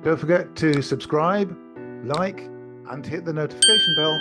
Don't forget to subscribe, like, and hit the notification bell.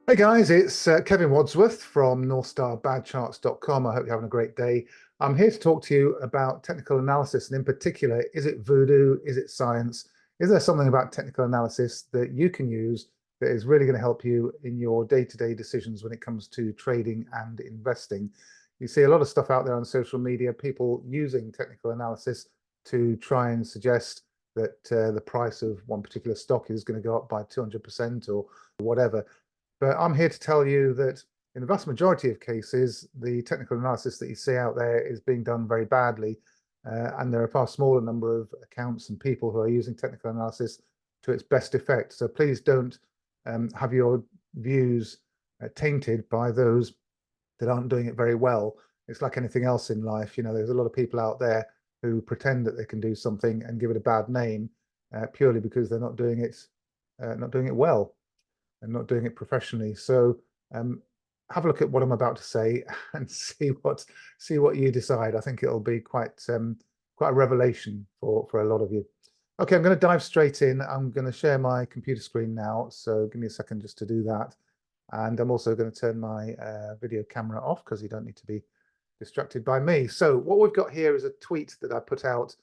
Hey guys, it's Kevin Wadsworth from NorthStarBadCharts.com. I hope you're having a great day. I'm here to talk to you about technical analysis, and in particular, is it voodoo? Is it science? Is there something about technical analysis that you can use that is really going to help you in your day-to-day decisions when it comes to trading and investing? You see a lot of stuff out there on social media, people using technical analysis to try and suggest that the price of one particular stock is going to go up by 200% or whatever. But I'm here to tell you that in the vast majority of cases, the technical analysis that you see out there is being done very badly. And there are a far smaller number of accounts and people who are using technical analysis to its best effect. So please don't have your views tainted by those that aren't doing it very well. It's like anything else in life. You know, there's a lot of people out there who pretend that they can do something and give it a bad name purely because they're not doing it well and not doing it professionally. So have a look at what I'm about to say and see what you decide. I think it'll be quite a revelation for a lot of you. Okay, I'm going to dive straight in. I'm going to share my computer screen now. So give me a second just to do that. And I'm also going to turn my video camera off because you don't need to be distracted by me. So what we've got here is a tweet that I put out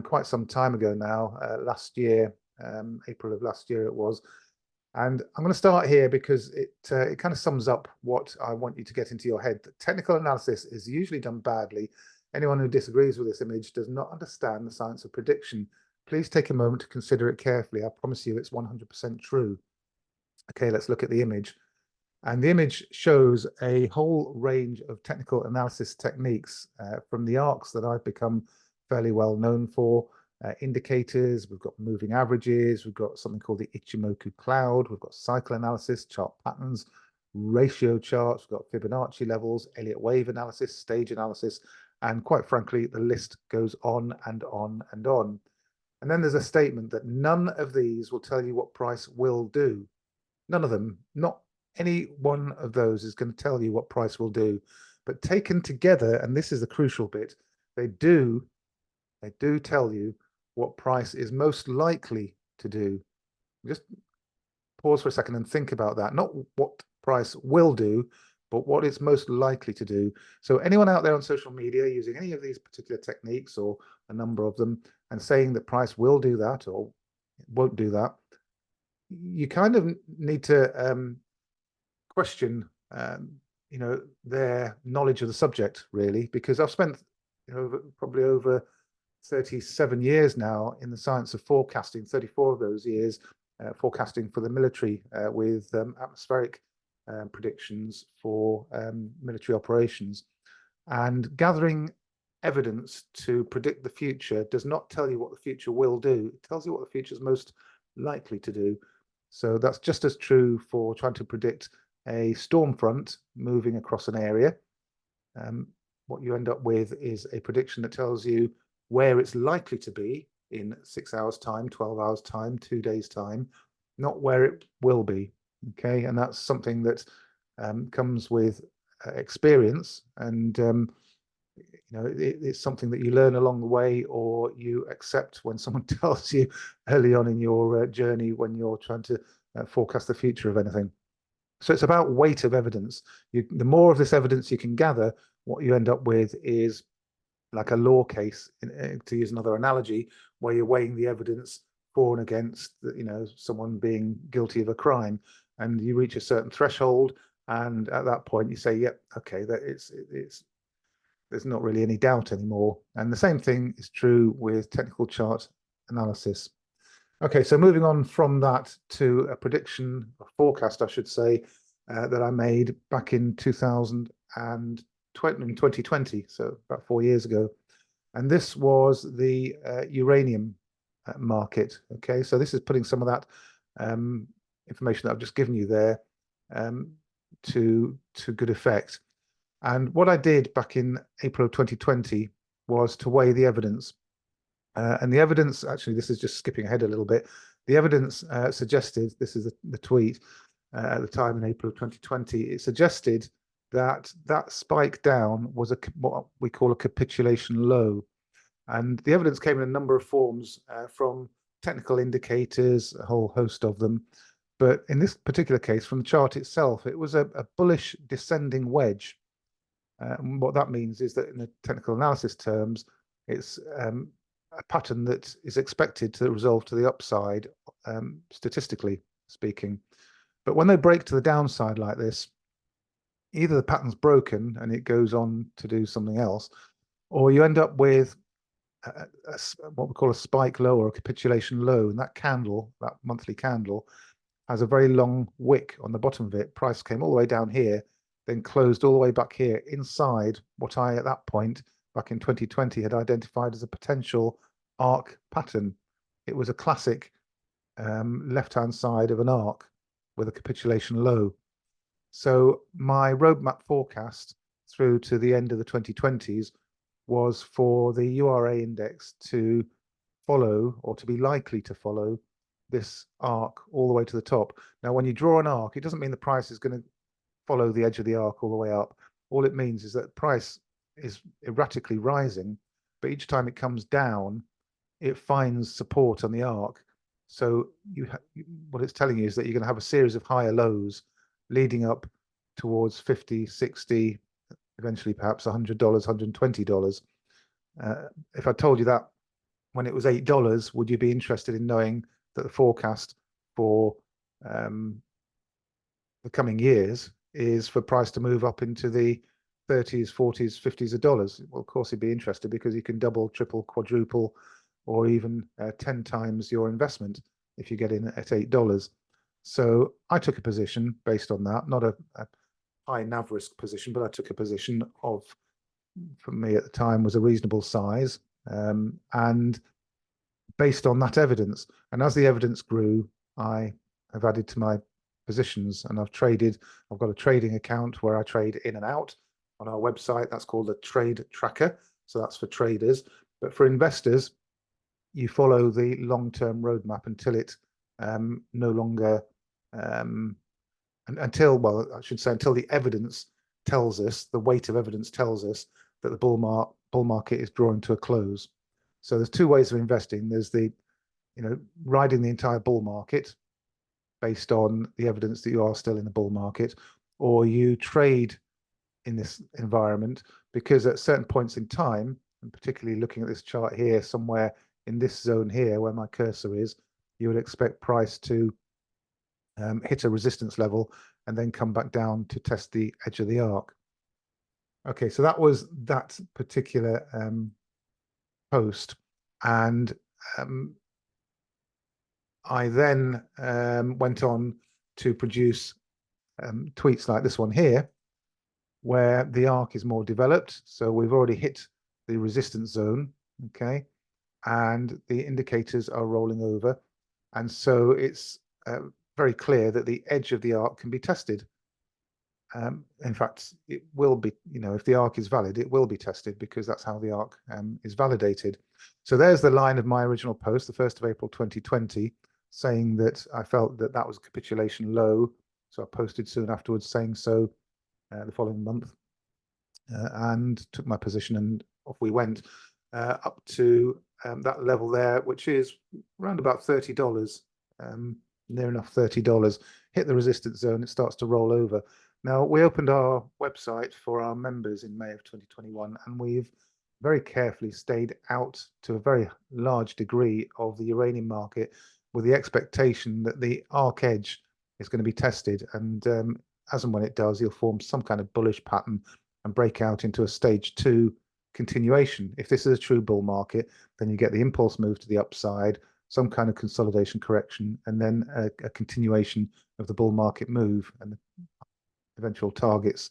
quite some time ago now, last year, April of last year it was. And I'm going to start here because it kind of sums up what I want you to get into your head. That technical analysis is usually done badly. Anyone who disagrees with this image does not understand the science of prediction. Please take a moment to consider it carefully. I promise you it's 100% true. Okay, let's look at the image. And the image shows a whole range of technical analysis techniques from the arcs that I've become fairly well known for. Indicators, we've got moving averages, we've got something called the Ichimoku cloud, we've got cycle analysis, chart patterns, ratio charts, we've got Fibonacci levels, Elliott wave analysis, stage analysis, and quite frankly, the list goes on and on and on. And then there's a statement that none of these will tell you what price will do. None of them, not any one of those is going to tell you what price will do. But taken together, and this is the crucial bit, they do tell you what price is most likely to do. Just pause for a second and think about that. Not what price will do, but what it's most likely to do. So anyone out there on social media using any of these particular techniques or a number of them and saying that price will do that or won't do that, you kind of need to question their knowledge of the subject, really, because I've spent probably over 37 years now in the science of forecasting, 34 of those years forecasting for the military with atmospheric predictions for military operations. And gathering evidence to predict the future does not tell you what the future will do. It tells you what the future is most likely to do. So that's just as true for trying to predict a storm front moving across an area. What you end up with is a prediction that tells you where it's likely to be in 6 hours time, 12 hours time, 2 days time, not where it will be. Okay, and that's something that comes with experience, and it's something that you learn along the way, or you accept when someone tells you early on in your journey when you're trying to forecast the future of anything. So it's about weight of evidence. The more of this evidence you can gather, what you end up with is like a law case, to use another analogy, where you're weighing the evidence for and against, someone being guilty of a crime, and you reach a certain threshold, and at that point you say, yep, okay, that there's not really any doubt anymore. And the same thing is true with technical chart analysis. Okay, so moving on from that to a prediction, a forecast, I should say, that I made back in 2020, so about 4 years ago. And this was the uranium market. Okay, so this is putting some of that information that I've just given you there to good effect. And what I did back in April of 2020 was to weigh the evidence. And the evidence, actually, this is just skipping ahead a little bit. The evidence suggested, this is the tweet, at the time in April of 2020, it suggested that that spike down was what we call a capitulation low. And the evidence came in a number of forms from technical indicators, a whole host of them. But in this particular case, from the chart itself, it was a bullish descending wedge. What that means is that in the technical analysis terms, it's a pattern that is expected to resolve to the upside, statistically speaking. But when they break to the downside like this, either the pattern's broken and it goes on to do something else, or you end up with what we call a spike low or a capitulation low. And that candle, that monthly candle, has a very long wick on the bottom of it. Price came all the way down here, then closed all the way back here inside what I, at that point, back in 2020, had identified as a potential arc pattern. It was a classic left-hand side of an arc with a capitulation low. So my roadmap forecast through to the end of the 2020s was for the URA index to follow, or to be likely to follow, this arc all the way to the top. Now, when you draw an arc, it doesn't mean the price is going to follow the edge of the arc all the way up. All it means is that the price is erratically rising, but each time it comes down, it finds support on the arc. So what it's telling you is that you're going to have a series of higher lows leading up towards 50, 60, eventually perhaps $100, $120. If I told you that when it was $8, would you be interested in knowing that the forecast for the coming years is for price to move up into the 30s, 40s, 50s of dollars? Well, of course, he'd be interested, because you can double, triple, quadruple, or even 10 times your investment if you get in at $8. So I took a position based on that, not a high NAV risk position, but I took a position of, for me at the time, was a reasonable size, and based on that evidence. And as the evidence grew, I have added to my positions, and I've got a trading account where I trade in and out on our website. That's called a trade tracker. So that's for traders. But for investors, you follow the long-term roadmap until it no longer, until the evidence tells us, the weight of evidence tells us that the bull market is drawing to a close. So there's two ways of investing. There's the, riding the entire bull market based on the evidence that you are still in the bull market, or you trade in this environment because at certain points in time, and particularly looking at this chart here, somewhere in this zone here where my cursor is, you would expect price to hit a resistance level and then come back down to test the edge of the arc. Okay, so that was that particular post, and I then went on to produce tweets like this one here, where the arc is more developed. So we've already hit the resistance zone, okay, and the indicators are rolling over, and so it's very clear that the edge of the arc can be tested. In fact, it will be, if the arc is valid, it will be tested, because that's how the arc is validated. So there's the line of my original post, the 1st of April 2020, saying that I felt that that was a capitulation low. So I posted soon afterwards saying so the following month, and took my position, and off we went up to that level there, which is around about $30, near enough $30. Hit the resistance zone, it starts to roll over. Now, we opened our website for our members in May of 2021, and we've very carefully stayed out to a very large degree of the uranium market, with the expectation that the arc edge is going to be tested. And as and when it does, you'll form some kind of bullish pattern and break out into a stage 2 continuation. If this is a true bull market, then you get the impulse move to the upside, some kind of consolidation correction, and then a continuation of the bull market move and the eventual targets.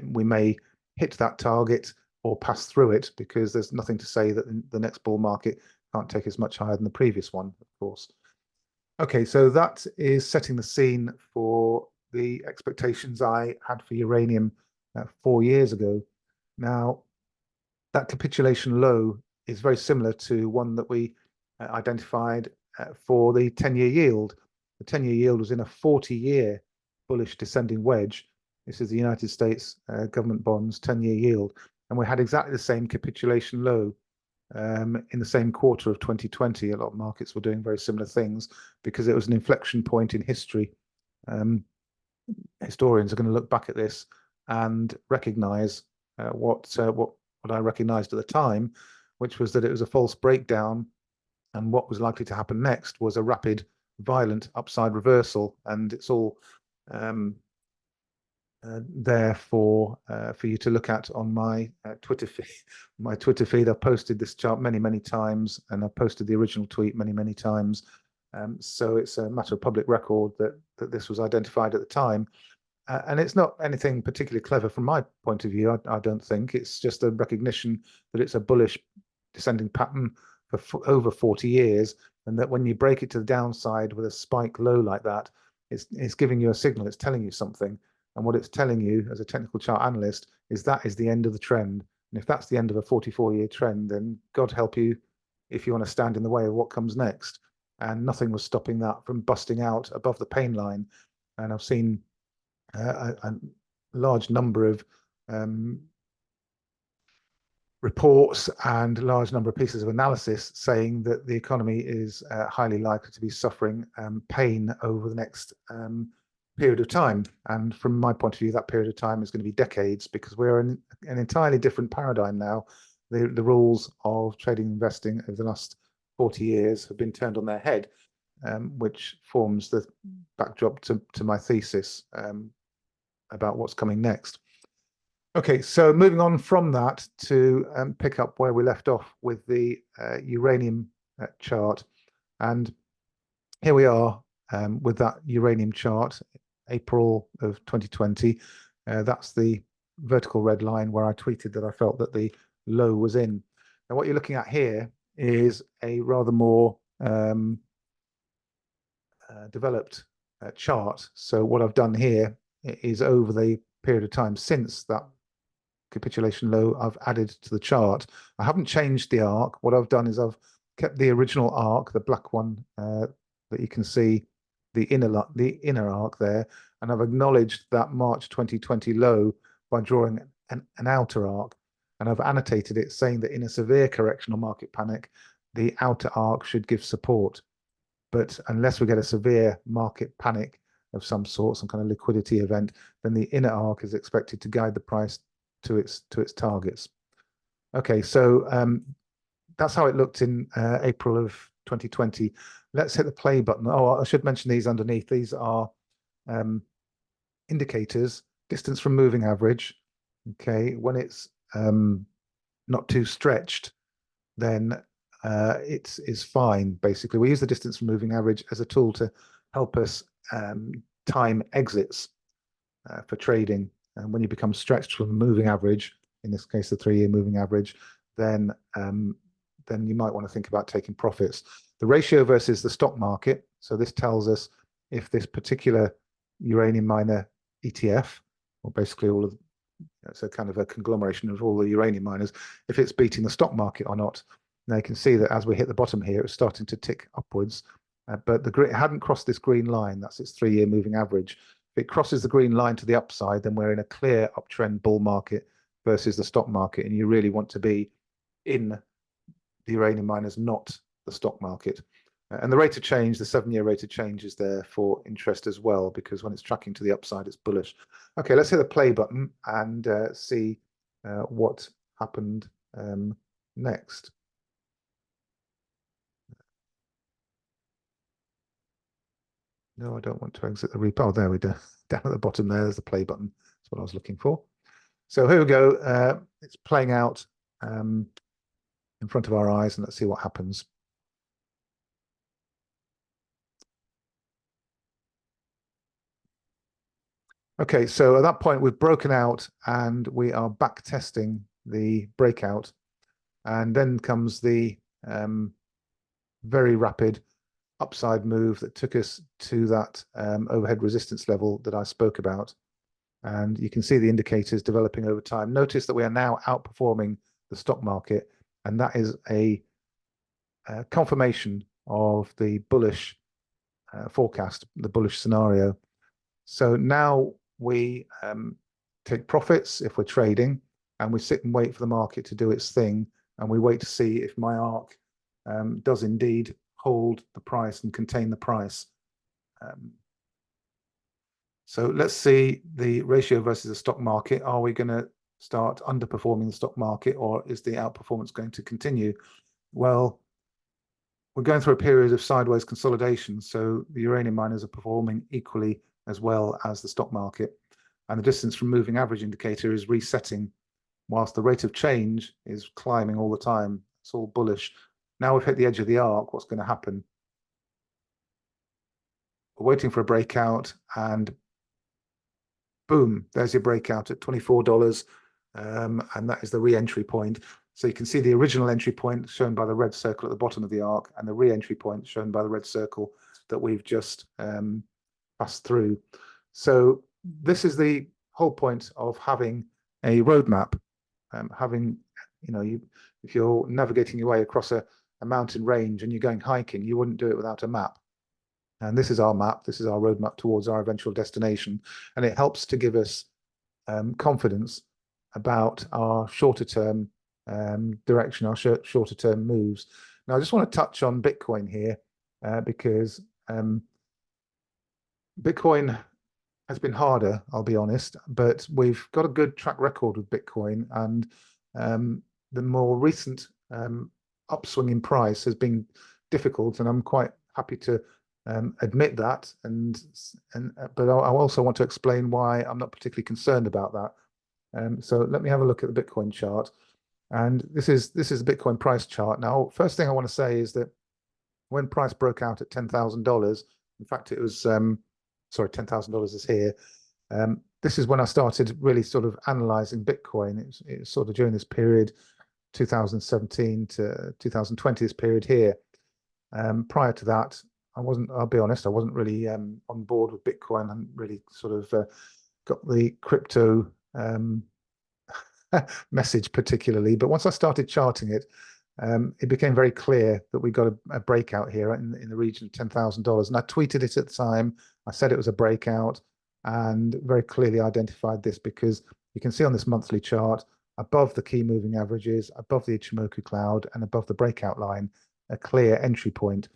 We may hit that target or pass through it, because there's nothing to say that the next bull market can't take us much higher than the previous one, of course. Okay, so that is setting the scene for the expectations I had for uranium 4 years ago. Now, that capitulation low is very similar to one that we identified for the 10-year yield. The 10-year yield was in a 40-year bullish descending wedge. This is the United States government bonds 10-year yield. And we had exactly the same capitulation low in the same quarter of 2020. A lot of markets were doing very similar things because it was an inflection point in history. Historians are going to look back at this and recognize what I recognized at the time, which was that it was a false breakdown, and what was likely to happen next was a rapid, violent upside reversal. And it's all there for you to look at on my Twitter feed. My Twitter feed, I've posted this chart many times, and I've posted the original tweet many times. So it's a matter of public record that this was identified at the time. And it's not anything particularly clever from my point of view, I don't think. It's just a recognition that it's a bullish descending pattern for over 40 years, and that when you break it to the downside with a spike low like that, it's giving you a signal, it's telling you something. And what it's telling you as a technical chart analyst is that is the end of the trend. And if that's the end of a 44-year trend, then God help you if you want to stand in the way of what comes next. And nothing was stopping that from busting out above the pain line. And I've seen a large number of reports and a large number of pieces of analysis saying that the economy is highly likely to be suffering pain over the next period of time. And from my point of view, that period of time is going to be decades, because we're in an entirely different paradigm now. The rules of trading and investing over the last 40 years have been turned on their head, which forms the backdrop to my thesis about what's coming next. Okay, so moving on from that to pick up where we left off with the uranium chart. And here we are with that uranium chart, April of 2020. That's the vertical red line where I tweeted that I felt that the low was in. Now, what you're looking at here is a rather more developed chart. So what I've done here is over the period of time since that capitulation low, I've added to the chart. I haven't changed the arc. What I've done is I've kept the original arc, the black one that you can see, the inner arc there, and I've acknowledged that March 2020 low by drawing an outer arc, and I've annotated it saying that in a severe correction or market panic, the outer arc should give support. But unless we get a severe market panic of some sort, some kind of liquidity event, then the inner arc is expected to guide the price to its targets. Okay, so that's how it looked in April of 2020. Let's hit the play button. Oh, I should mention these underneath. These are indicators, distance from moving average. Okay, when it's not too stretched, then it is fine. Basically, we use the distance from moving average as a tool to help us time exits for trading. And when you become stretched from the moving average, in this case the 3-year moving average, then you might want to think about taking profits. The ratio versus the stock market. So this tells us if this particular uranium miner ETF, or basically all of, it's a kind of a conglomeration of all the uranium miners, if it's beating the stock market or not. Now you can see that as we hit the bottom here, it's starting to tick upwards, but it hadn't crossed this green line. That's its 3-year moving average. If it crosses the green line to the upside, then we're in a clear uptrend bull market versus the stock market, and you really want to be in the uranium miners, not the stock market. And the rate of change, the 7-year rate of change, is there for interest as well, because when it's tracking to the upside, it's bullish. Okay, let's hit the play button and see what happened next. No, I don't want to exit the repo. Oh, there we go. Down at the bottom there's the play button. That's what I was looking for. So here we go. It's playing out in front of our eyes, and let's see what happens. Okay, so at that point we've broken out and we are back testing the breakout, and then comes the very rapid upside move that took us to that overhead resistance level that I spoke about. And you can see the indicators developing over time. Notice that we are now outperforming the stock market, and that is a confirmation of the bullish forecast, the bullish scenario. So now we take profits if we're trading, and we sit and wait for the market to do its thing, and we wait to see if my ARC does indeed hold the price and contain the price. So let's see the ratio versus the stock market. Are we going to start underperforming the stock market, or is the outperformance going to continue? Well, we're going through a period of sideways consolidation, so the uranium miners are performing equally as well as the stock market, and the distance from moving average indicator is resetting, whilst the rate of change is climbing all the time. It's all bullish. Now we've hit the edge of the arc. What's going to happen? We're waiting for a breakout, and boom, there's your breakout at $24, and that is the re-entry point. So you can see the original entry point shown by the red circle at the bottom of the arc, and the re-entry point shown by the red circle that we've just passed through. So this is the whole point of having a roadmap. If you're navigating your way across a mountain range and you're going hiking, you wouldn't do it without a map. And this is our map. This is our roadmap towards our eventual destination. And it helps to give us confidence about our shorter term direction, our shorter term moves. Now, I just want to touch on Bitcoin here because Bitcoin has been harder, I'll be honest, but we've got a good track record with Bitcoin, and the more recent upswing in price has been difficult, and I'm quite happy to admit that, but I also want to explain why I'm not particularly concerned about that. So let me have a look at the Bitcoin chart, and this is the Bitcoin price chart. Now, first thing I want to say is that when price broke out at $10,000, in fact, it was sorry, $10,000 is here. This is when I started really sort of analyzing Bitcoin. It was sort of during this period, 2017 to 2020, this period here. Prior to that, I'll be honest, I wasn't really on board with Bitcoin. I hadn't really sort of got the crypto message particularly. But once I started charting it, it became very clear that we got a breakout here in the region of $10,000. And I tweeted it at the time. I said it was a breakout, and very clearly identified this because you can see on this monthly chart, above the key moving averages, above the Ichimoku cloud, and above the breakout line, a clear entry point.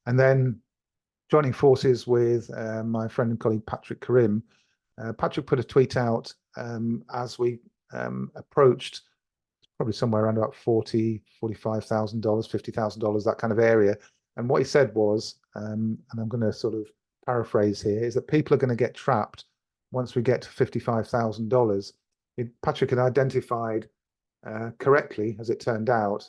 And then joining forces with my friend and colleague Patrick Karim, Patrick put a tweet out as we approached probably somewhere around about $40,000, $45,000, $50,000, that kind of area. And what he said was, and I'm going to sort of paraphrase here, is that people are going to get trapped once we get to $55,000. Patrick had identified correctly, as it turned out,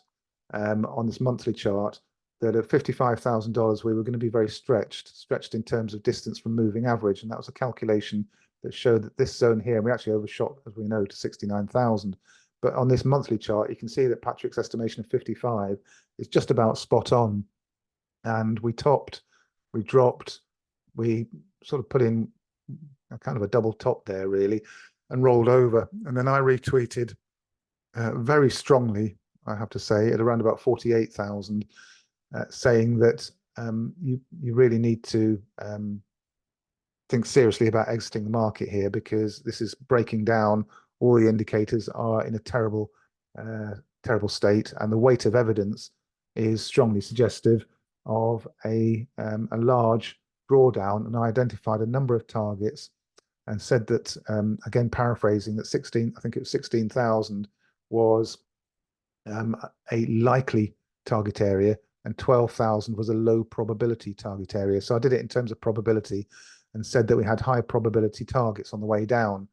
on this monthly chart, that at $55,000 we were going to be very stretched in terms of distance from moving average, and that was a calculation that showed that this zone here, and we actually overshot, as we know, to 69,000. But on this monthly chart, you can see that Patrick's estimation of 55 is just about spot on. And we topped, we dropped, we sort of put in a kind of a double top there, really, and rolled over. And then I retweeted very strongly, I have to say, at around about 48,000, saying that you really need to think seriously about exiting the market here, because this is breaking down. All the indicators are in a terrible state, and the weight of evidence is strongly suggestive of a large drawdown. And I identified a number of targets and said that, again, paraphrasing, that 16,000 was a likely target area, and 12,000 was a low probability target area. So I did it in terms of probability and said that we had high probability targets on the way down.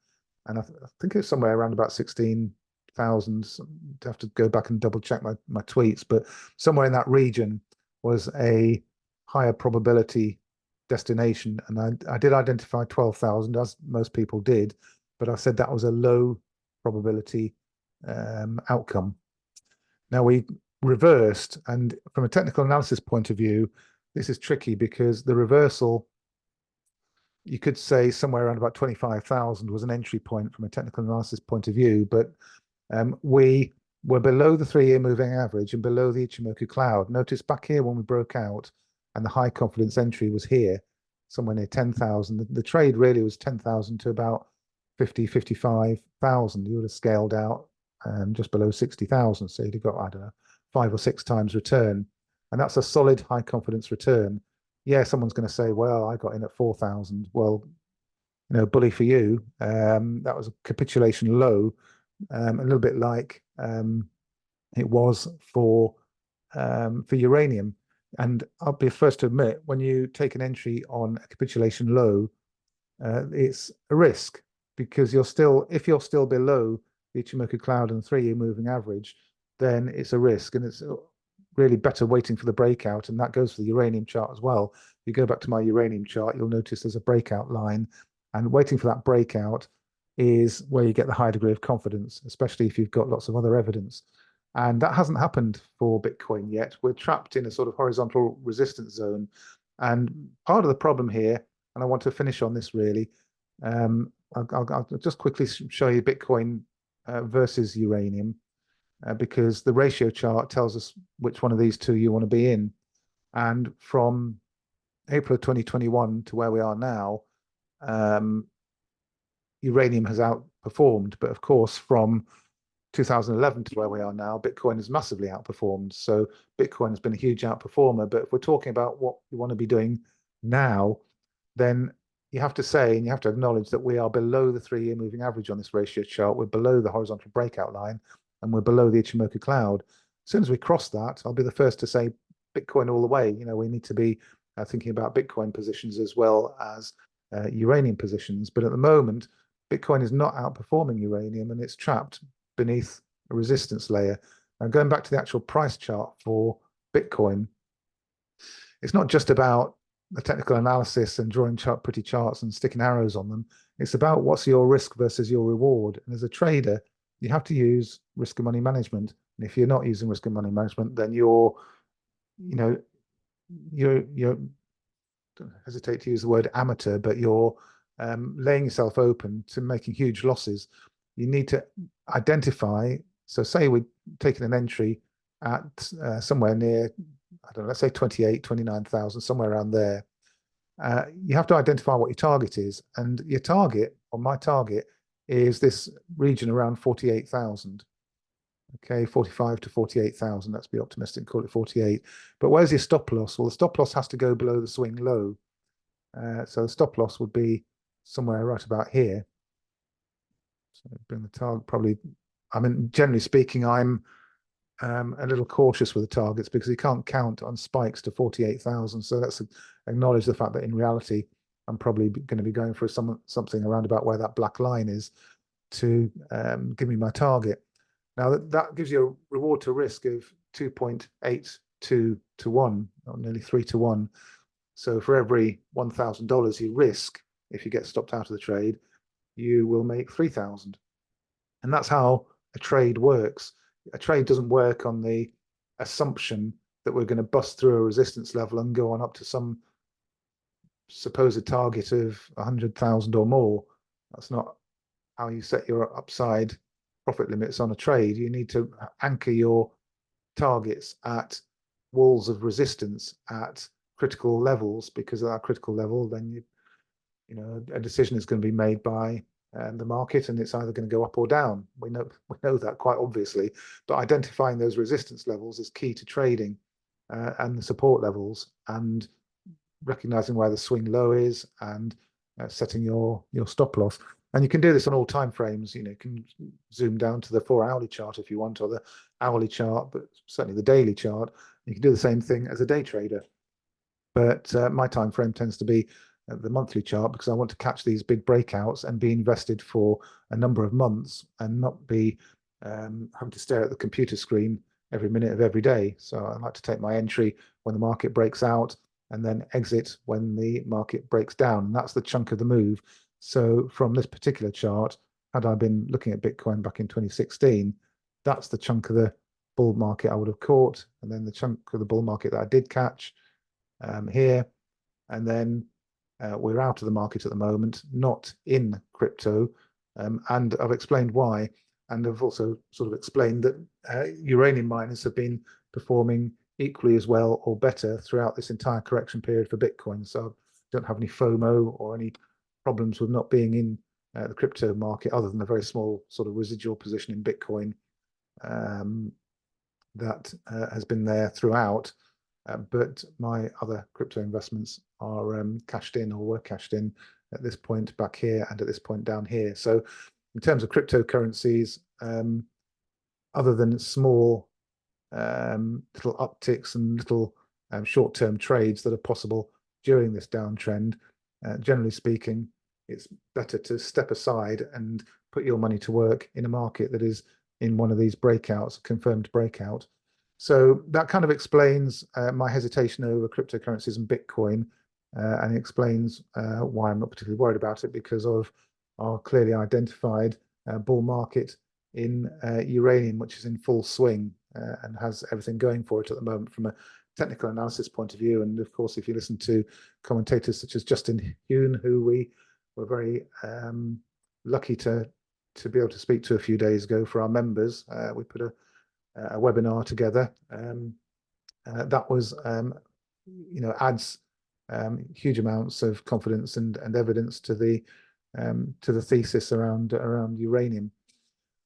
And I think it's somewhere around about 16,000. I have to go back and double check my tweets, but somewhere in that region was a higher probability destination. And I did identify 12,000, as most people did, but I said that was a low probability outcome. Now we reversed, and from a technical analysis point of view, this is tricky because the reversal, you could say somewhere around about 25,000 was an entry point from a technical analysis point of view, but we were below the 3-year moving average and below the Ichimoku cloud. Notice back here when we broke out, and the high confidence entry was here. somewhere near 10,000. The trade really was 10,000 to about 50, 55,000. You would have scaled out just below 60,000. So you'd have got, I don't know, 5 or 6 times return. And that's a solid high confidence return. Yeah, someone's going to say, well, I got in at 4,000. Well, bully for you. That was a capitulation low, a little bit like it was for uranium. And I'll be the first to admit, when you take an entry on a capitulation low, it's a risk because if you're still below the Ichimoku cloud and 3-year moving average, then it's a risk, and it's really better waiting for the breakout. And that goes for the uranium chart as well. If you go back to my uranium chart, you'll notice there's a breakout line, and waiting for that breakout is where you get the high degree of confidence, especially if you've got lots of other evidence. And that hasn't happened for Bitcoin yet. We're trapped in a sort of horizontal resistance zone. And part of the problem here, and I want to finish on this really, I'll just quickly show you Bitcoin versus uranium, because the ratio chart tells us which one of these two you want to be in. And from April of 2021 to where we are now, uranium has outperformed. But of course, from 2011 to where we are now, Bitcoin has massively outperformed. So Bitcoin has been a huge outperformer. But if we're talking about what you want to be doing now, then you have to say, and you have to acknowledge, that we are below the 3-year moving average on this ratio chart. We're below the horizontal breakout line, and we're below the Ichimoku cloud. As soon as we cross that, I'll be the first to say Bitcoin all the way. We need to be thinking about Bitcoin positions as well as uranium positions. But at the moment, Bitcoin is not outperforming uranium, and it's trapped beneath a resistance layer. And going back to the actual price chart for Bitcoin, it's not just about the technical analysis and drawing pretty charts and sticking arrows on them. It's about what's your risk versus your reward. And as a trader, you have to use risk and money management. And if you're not using risk and money management, then you're don't hesitate to use the word amateur, but you're laying yourself open to making huge losses. You need to identify. So say we're taking an entry at somewhere near, I don't know, let's say 28, 29,000, somewhere around there. You have to identify what your target is. And your target, or my target, is this region around 48,000. Okay, 45 to 48,000. Let's be optimistic, call it 48. But where's your stop loss? Well, the stop loss has to go below the swing low. So the stop loss would be somewhere right about here. So bring the target probably. I mean, generally speaking, I'm a little cautious with the targets because you can't count on spikes to 48,000. So let's acknowledge the fact that in reality, I'm probably going to be going for something around about where that black line is to give me my target. Now that gives you a reward to risk of 2.82 to 1, or nearly 3 to 1. So for every $1,000 you risk, if you get stopped out of the trade, you will make 3,000. And that's how a trade works. A trade doesn't work on the assumption that we're going to bust through a resistance level and go on up to some supposed target of 100,000 or more. That's not how you set your upside profit limits on a trade. You need to anchor your targets at walls of resistance at critical levels, because at that critical level, then a decision is going to be made by the market, and it's either going to go up or down. We know that quite obviously, but identifying those resistance levels is key to trading, and the support levels, and recognizing where the swing low is, and setting your stop loss. And you can do this on all time frames. You can zoom down to the 4-hourly chart if you want, or the hourly chart, but certainly the daily chart. You can do the same thing as a day trader. But my time frame tends to be the monthly chart, because I want to catch these big breakouts and be invested for a number of months and not be having to stare at the computer screen every minute of every day. So I like to take my entry when the market breaks out and then exit when the market breaks down. And that's the chunk of the move. So from this particular chart, had I been looking at Bitcoin back in 2016, that's the chunk of the bull market I would have caught. And then the chunk of the bull market that I did catch here. And then we're out of the market at the moment, not in crypto. And I've explained why. And I've also sort of explained that uranium miners have been performing equally as well or better throughout this entire correction period for Bitcoin. So I've don't have any FOMO or any problems with not being in the crypto market, other than a very small sort of residual position in Bitcoin that has been there throughout. But my other crypto investments are cashed in, or were cashed in at this point back here and at this point down here. So in terms of cryptocurrencies, other than small little upticks and little short-term trades that are possible during this downtrend, generally speaking, it's better to step aside and put your money to work in a market that is in one of these breakouts, confirmed breakout. So that kind of explains my hesitation over cryptocurrencies and Bitcoin, and it explains why I'm not particularly worried about it, because of our clearly identified bull market in uranium, which is in full swing and has everything going for it at the moment from a technical analysis point of view. And of course, if you listen to commentators such as Justin Huhn, who we were very lucky to be able to speak to a few days ago for our members, we put a webinar together. That was, adds huge amounts of confidence and evidence to the thesis around uranium.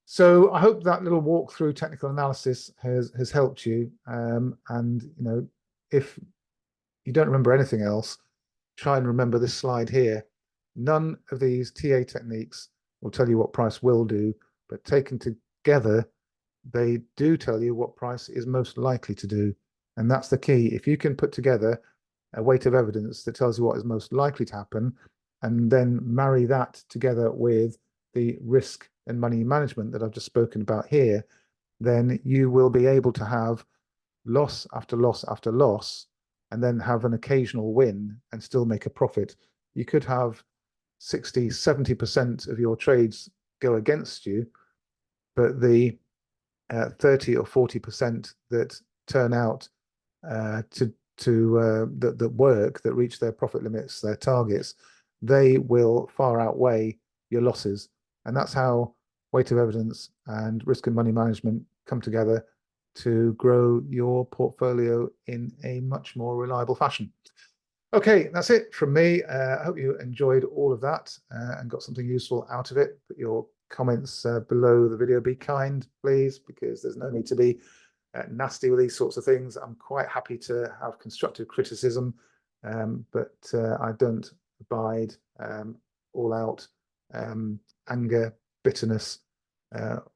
So I hope that little walk through technical analysis has helped you. And if you don't remember anything else, try and remember this slide here. None of these TA techniques will tell you what price will do, but taken together, they do tell you what price is most likely to do. And that's the key. If you can put together a weight of evidence that tells you what is most likely to happen, and then marry that together with the risk and money management that I've just spoken about here, then you will be able to have loss after loss after loss, and then have an occasional win and still make a profit. You could have 60, 70% of your trades go against you, but the 30 or 40% that turn out that work, that reach their profit limits, their targets, they will far outweigh your losses. And that's how weight of evidence and risk and money management come together to grow your portfolio in a much more reliable fashion. Okay, that's it from me. I hope you enjoyed all of that and got something useful out of it. Put your comments below the video. Be kind, please, because there's no need to be nasty with these sorts of things. I'm quite happy to have constructive criticism, but I don't abide all out anger, bitterness,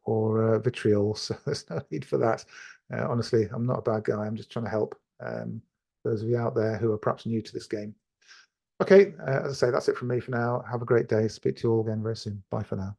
or vitriol. So there's no need for that. Honestly, I'm not a bad guy. I'm just trying to help those of you out there who are perhaps new to this game. Okay, as I say, that's it from me for now. Have a great day. Speak to you all again very soon. Bye for now.